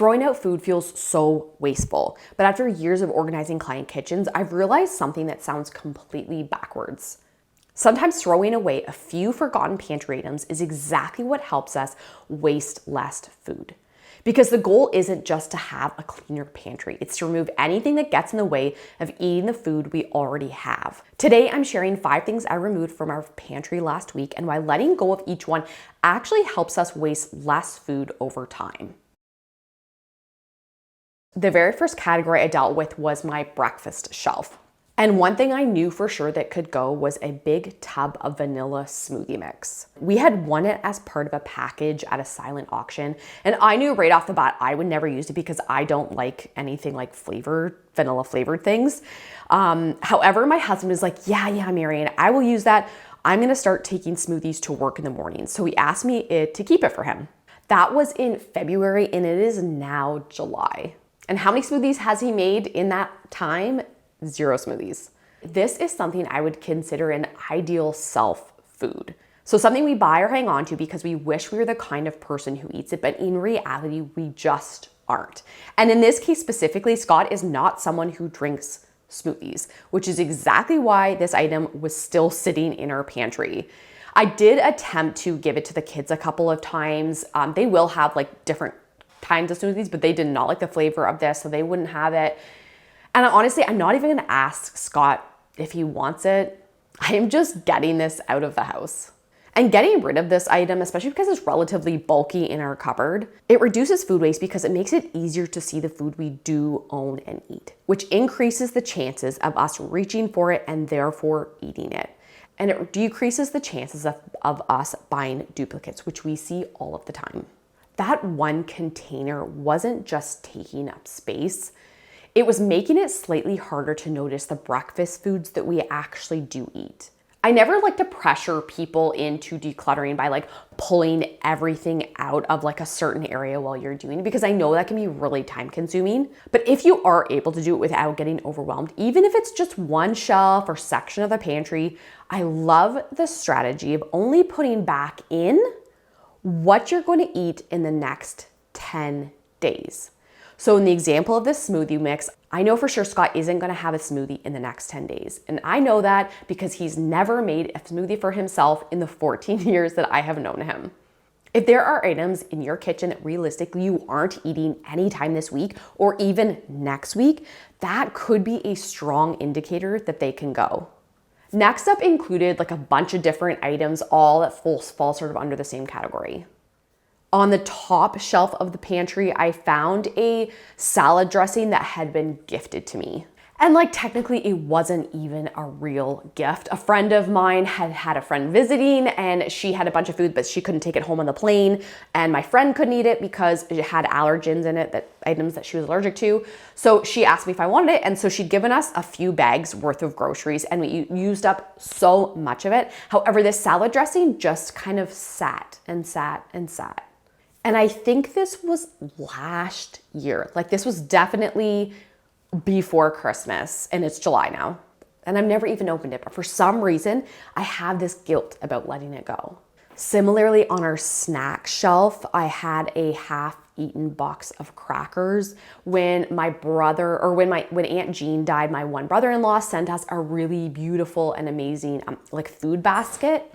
Throwing out food feels so wasteful, but after years of organizing client kitchens, I've realized something that sounds completely backwards. Sometimes throwing away a few forgotten pantry items is exactly what helps us waste less food. Because the goal isn't just to have a cleaner pantry, it's to remove anything that gets in the way of eating the food we already have. Today, I'm sharing 5 things I removed from our pantry last week and why letting go of each one actually helps us waste less food over time. The very first category I dealt with was my breakfast shelf. And one thing I knew for sure that could go was a big tub of vanilla smoothie mix. We had won it as part of a package at a silent auction, and I knew right off the bat I would never use it because I don't like anything like vanilla flavored things. However, my husband was like, yeah, Marian, I will use that. I'm gonna start taking smoothies to work in the morning. So he asked me to keep it for him. That was in February and it is now July. And how many smoothies has he made in that time? 0 smoothies. This is something I would consider an ideal self food. So something we buy or hang on to because we wish we were the kind of person who eats it, but in reality, we just aren't. And in this case specifically, Scott is not someone who drinks smoothies, which is exactly why this item was still sitting in our pantry. I did attempt to give it to the kids a couple of times. They will have like different kinds of smoothies, but they did not like the flavor of this, so they wouldn't have it. And honestly, I'm not even gonna ask Scott if he wants it. I am just getting this out of the house. And getting rid of this item, especially because it's relatively bulky in our cupboard, it reduces food waste because it makes it easier to see the food we do own and eat, which increases the chances of us reaching for it and therefore eating it. And it decreases the chances of us buying duplicates, which we see all of the time. That one container wasn't just taking up space, it was making it slightly harder to notice the breakfast foods that we actually do eat. I never like to pressure people into decluttering by like pulling everything out of like a certain area while you're doing it because I know that can be really time consuming. But if you are able to do it without getting overwhelmed, even if it's just one shelf or section of the pantry, I love the strategy of only putting back in what you're going to eat in the next 10 days. So in the example of this smoothie mix, I know for sure Scott isn't gonna have a smoothie in the next 10 days. And I know that because he's never made a smoothie for himself in the 14 years that I have known him. If there are items in your kitchen that realistically you aren't eating anytime this week or even next week, that could be a strong indicator that they can go. Next up included like a bunch of different items, all that fall sort of under the same category. On the top shelf of the pantry, I found a salad dressing that had been gifted to me. And like technically it wasn't even a real gift. A friend of mine had a friend visiting and she had a bunch of food, but she couldn't take it home on the plane. And my friend couldn't eat it because it had allergens in it, items that she was allergic to. So she asked me if I wanted it. And so she'd given us a few bags worth of groceries and we used up so much of it. However, this salad dressing just kind of sat and sat and sat. And I think this was last year. Like this was definitely before Christmas and it's July now. And I've never even opened it, but for some reason, I have this guilt about letting it go. Similarly, on our snack shelf, I had a half-eaten box of crackers. When when Aunt Jean died, my one brother-in-law sent us a really beautiful and amazing like food basket,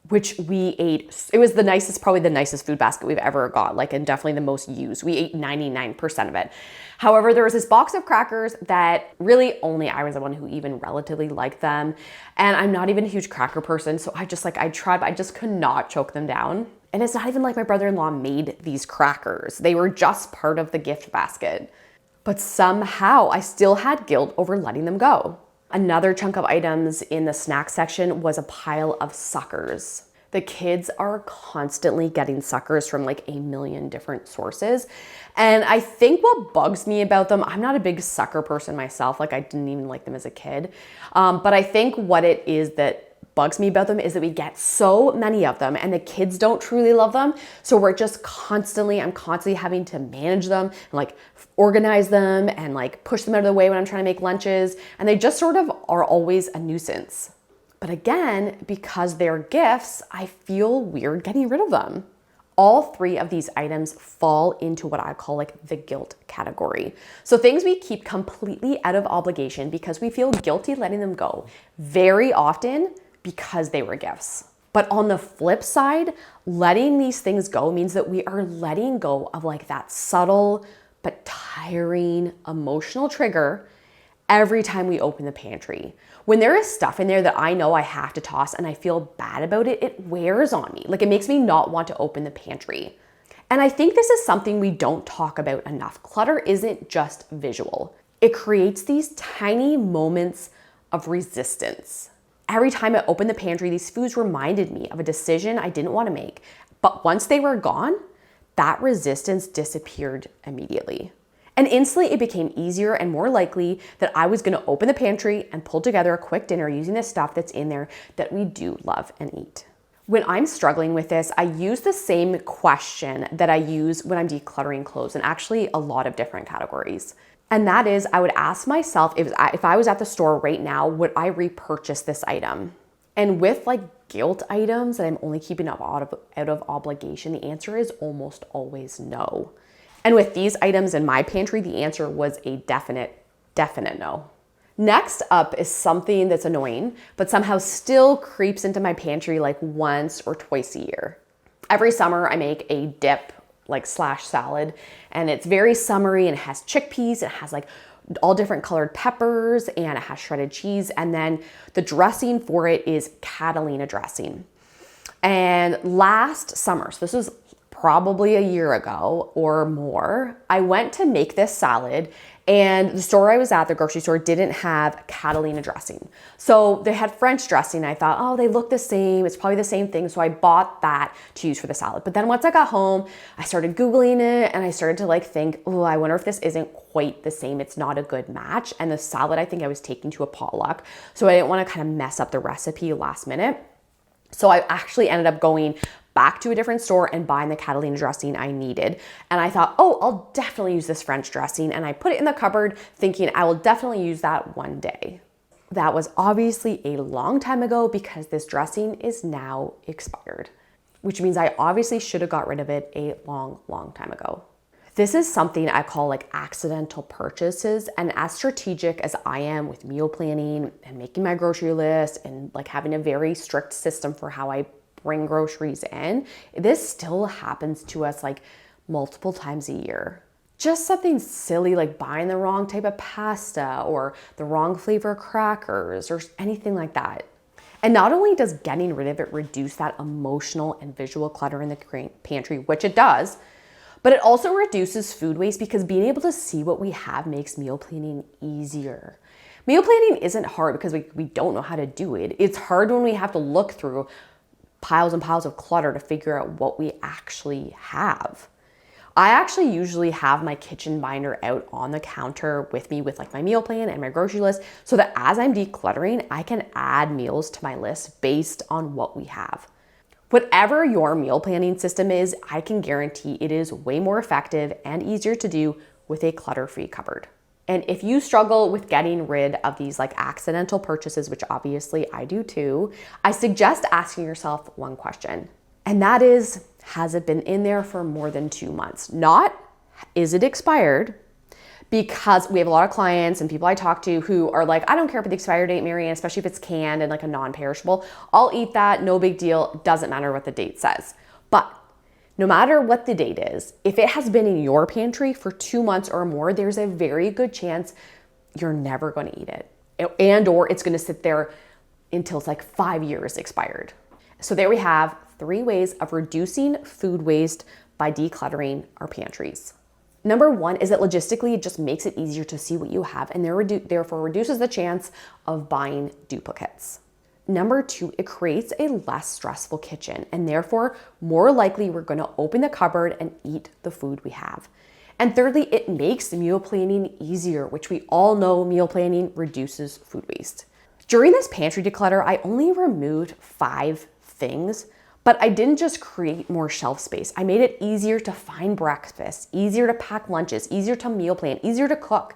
which we ate. It was probably the nicest food basket we've ever got, like, and definitely the most used. We ate 99% of it. However, there was this box of crackers that really only I was the one who even relatively liked them. And I'm not even a huge cracker person. So I tried, but I just could not choke them down. And it's not even like my brother-in-law made these crackers. They were just part of the gift basket. But somehow I still had guilt over letting them go. Another chunk of items in the snack section was a pile of suckers. The kids are constantly getting suckers from like a million different sources. And I think what bugs me about them, I'm not a big sucker person myself, like I didn't even like them as a kid. But I think what it is that bugs me about them is that we get so many of them and the kids don't truly love them. So I'm constantly having to manage them and like organize them and like push them out of the way when I'm trying to make lunches. And they just sort of are always a nuisance. But again, because they're gifts, I feel weird getting rid of them. All three of these items fall into what I call like the guilt category. So things we keep completely out of obligation because we feel guilty letting them go, very often because they were gifts. But on the flip side, letting these things go means that we are letting go of like that subtle but tiring emotional trigger every time we open the pantry. When there is stuff in there that I know I have to toss and I feel bad about it, it wears on me. Like it makes me not want to open the pantry. And I think this is something we don't talk about enough. Clutter isn't just visual. It creates these tiny moments of resistance. Every time I opened the pantry, these foods reminded me of a decision I didn't want to make. But once they were gone, that resistance disappeared immediately. And instantly it became easier and more likely that I was gonna open the pantry and pull together a quick dinner using the stuff that's in there that we do love and eat. When I'm struggling with this, I use the same question that I use when I'm decluttering clothes, and actually a lot of different categories. And that is, I would ask myself, if I was at the store right now, would I repurchase this item? And with like guilt items that I'm only keeping up out of obligation, the answer is almost always no. And with these items in my pantry, the answer was a definite no. Next up is something that's annoying, but somehow still creeps into my pantry like once or twice a year. Every summer I make a dip like slash salad, and it's very summery and it has chickpeas, it has like all different colored peppers, and it has shredded cheese. And then the dressing for it is Catalina dressing. And last summer, so this was probably a year ago or more, I went to make this salad, and the store I was at, the grocery store, didn't have Catalina dressing. So they had French dressing. I thought, oh, they look the same. It's probably the same thing. So I bought that to use for the salad. But then once I got home, I started Googling it and I started to like think, oh, I wonder if this isn't quite the same. It's not a good match. And the salad, I think I was taking to a potluck. So I didn't want to kind of mess up the recipe last minute. So I actually ended up going back to a different store and buying the Catalina dressing I needed. And I thought, oh, I'll definitely use this French dressing. And I put it in the cupboard thinking I will definitely use that one day. That was obviously a long time ago because this dressing is now expired, which means I obviously should have got rid of it a long time ago. This is something I call like accidental purchases. And as strategic as I am with meal planning and making my grocery list and like having a very strict system for how I bring groceries in, this still happens to us like multiple times a year. Just something silly like buying the wrong type of pasta or the wrong flavor crackers or anything like that. And not only does getting rid of it reduce that emotional and visual clutter in the pantry, which it does, but it also reduces food waste because being able to see what we have makes meal planning easier. Meal planning isn't hard because we don't know how to do it. It's hard when we have to look through piles and piles of clutter to figure out what we actually have. I actually usually have my kitchen binder out on the counter with me with like my meal plan and my grocery list so that as I'm decluttering, I can add meals to my list based on what we have. Whatever your meal planning system is, I can guarantee it is way more effective and easier to do with a clutter-free cupboard. And if you struggle with getting rid of these like accidental purchases, which obviously I do too, I suggest asking yourself one question. And that is, has it been in there for more than 2 months? Not, is it expired? Because we have a lot of clients and people I talk to who are like, I don't care about the expiry date, Marianne, especially if it's canned and like a non-perishable. I'll eat that, no big deal. Doesn't matter what the date says. But no matter what the date is, if it has been in your pantry for 2 months or more, there's a very good chance you're never going to eat it. And or it's going to sit there until it's like 5 years expired. So there we have 3 ways of reducing food waste by decluttering our pantries. Number 1 is that logistically it just makes it easier to see what you have and therefore reduces the chance of buying duplicates. Number 2, it creates a less stressful kitchen and therefore more likely we're going to open the cupboard and eat the food we have. And thirdly, it makes meal planning easier, which we all know meal planning reduces food waste. During this pantry declutter, I only removed 5 things, but I didn't just create more shelf space. I made it easier to find breakfast, easier to pack lunches, easier to meal plan, easier to cook.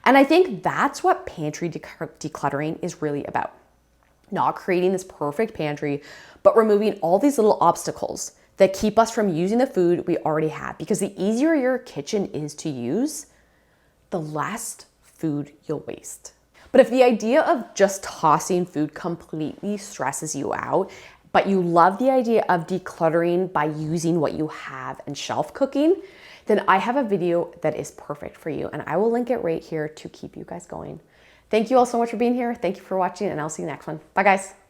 And I think that's what pantry decluttering is really about. Not creating this perfect pantry, but removing all these little obstacles that keep us from using the food we already have. Because the easier your kitchen is to use, the less food you'll waste. But if the idea of just tossing food completely stresses you out, but you love the idea of decluttering by using what you have and shelf cooking, then I have a video that is perfect for you, and I will link it right here to keep you guys going. Thank you all so much for being here. Thank you for watching, and I'll see you next one. Bye, guys.